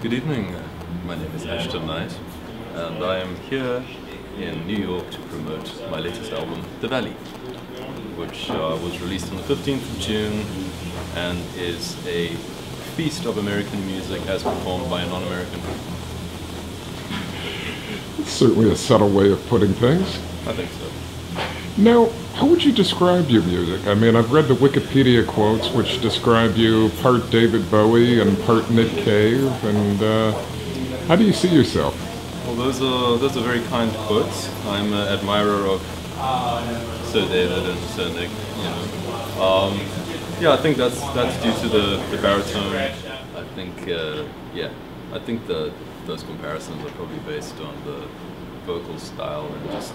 Good evening, my name is Ashton Nyte, and I am here in New York to promote my latest album, The Valley, which was released on the 15th of June and is a feast of American music as performed by a non-American. It's certainly a subtle way of putting things. I think so. Now, how would you describe your music? I mean, I've read the Wikipedia quotes which describe you part David Bowie and part Nick Cave, and how do you see yourself? Well, those are very kind quotes. I'm an admirer of Sir David and Sir Nick, you know. Yeah, I think that's due to the baritone. I think, I think those comparisons are probably based on the vocal style and just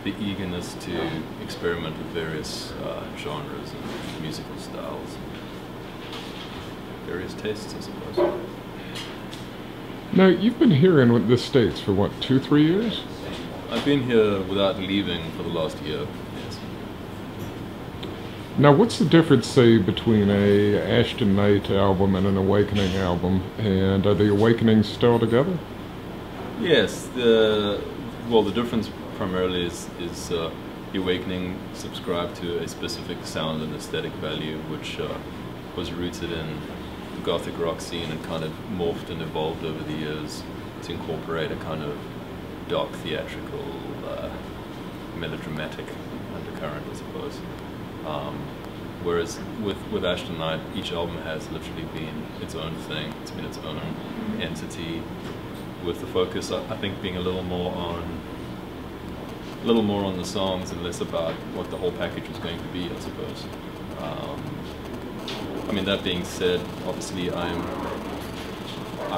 the eagerness to experiment with various genres and musical styles, various tastes, I suppose. Now, you've been here in the States for what, 2-3 years? I've been here without leaving for the last year, yes. Now, what's the difference, say, between a Ashton Nyte album and an Awakening album, and are the Awakenings still together? Yes, the difference primarily is the Awakening subscribed to a specific sound and aesthetic value, which was rooted in the gothic rock scene and kind of morphed and evolved over the years to incorporate a kind of dark theatrical, melodramatic undercurrent, I suppose. Whereas with Ashton Nyte, each album has literally been its own thing. It's been its own entity, with the focus, I think, being a little more on the songs and less about what the whole package was going to be, I suppose. I mean, that being said, obviously I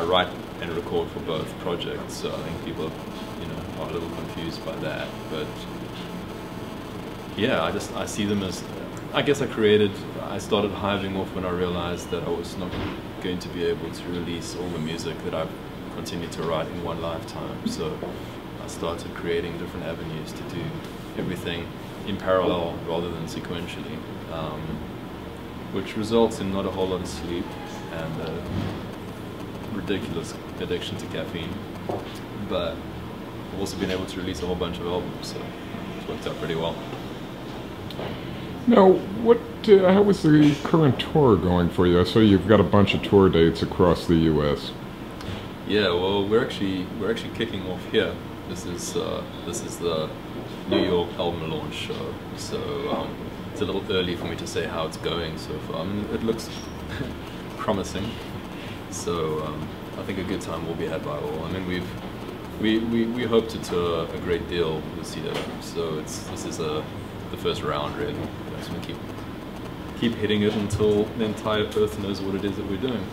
write and record for both projects, so I think people, are a little confused by that. But yeah, I see them as, I guess I started hiving off when I realized that I was not going to be able to release all the music that I've continued to write in one lifetime. So I started creating different avenues to do everything in parallel rather than sequentially, which results in not a whole lot of sleep and a ridiculous addiction to caffeine. But I've also been able to release a whole bunch of albums, so it's worked out pretty well. Now, how is the current tour going for you? I saw you've got a bunch of tour dates across the U.S. Yeah, well, we're actually kicking off here. This is the New York album launch show, so it's a little early for me to say how it's going so far. I mean, it looks promising, so I think a good time will be had by all. I mean, we hope to tour a great deal with CW, so this is the first round really. We're just gonna keep hitting it until the entire Earth knows what it is that we're doing.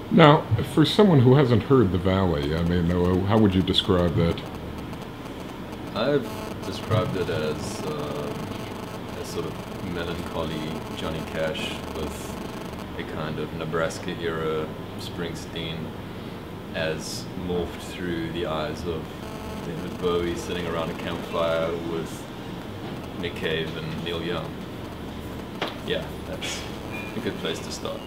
Now, for someone who hasn't heard The Valley, I mean, how would you describe that? I've described it as a sort of melancholy Johnny Cash with a kind of Nebraska-era Springsteen as morphed through the eyes of David Bowie sitting around a campfire with Nick Cave and Neil Young. Yeah, that's a good place to start.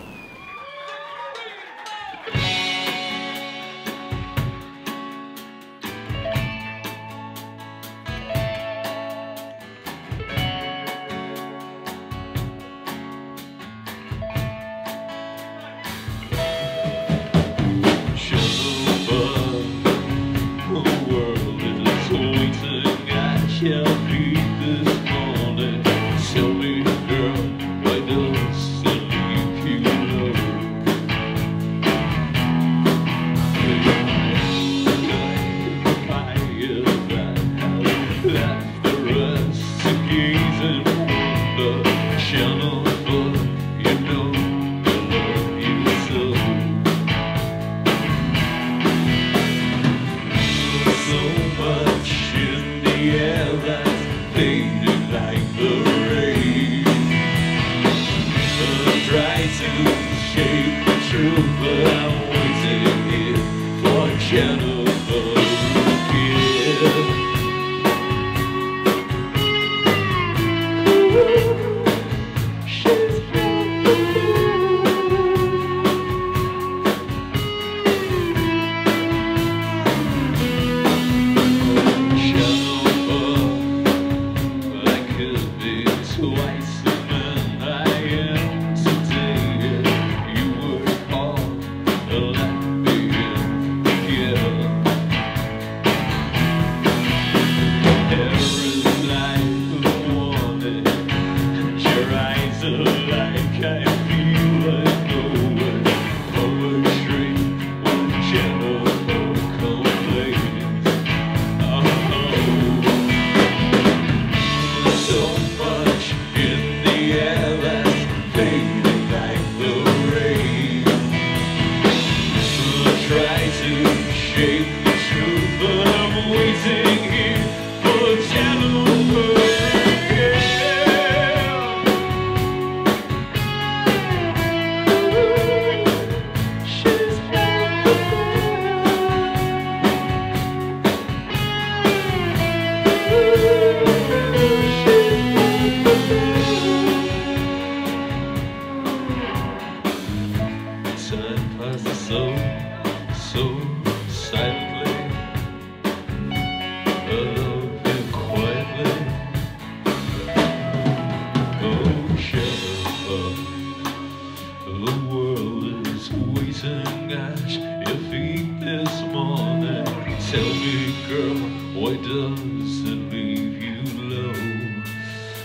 floating at your feet this morning. Tell me, girl, why does it leave you low?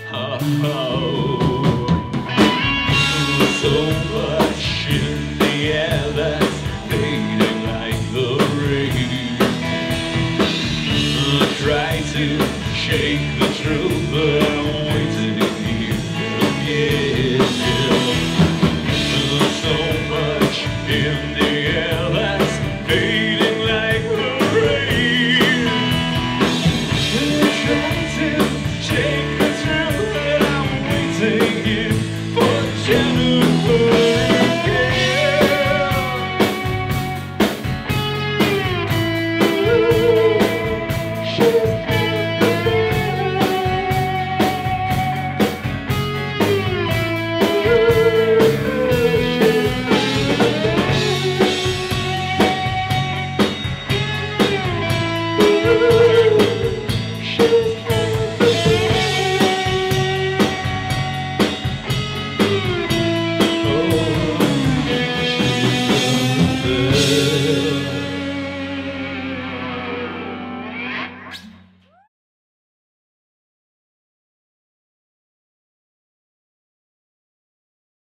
How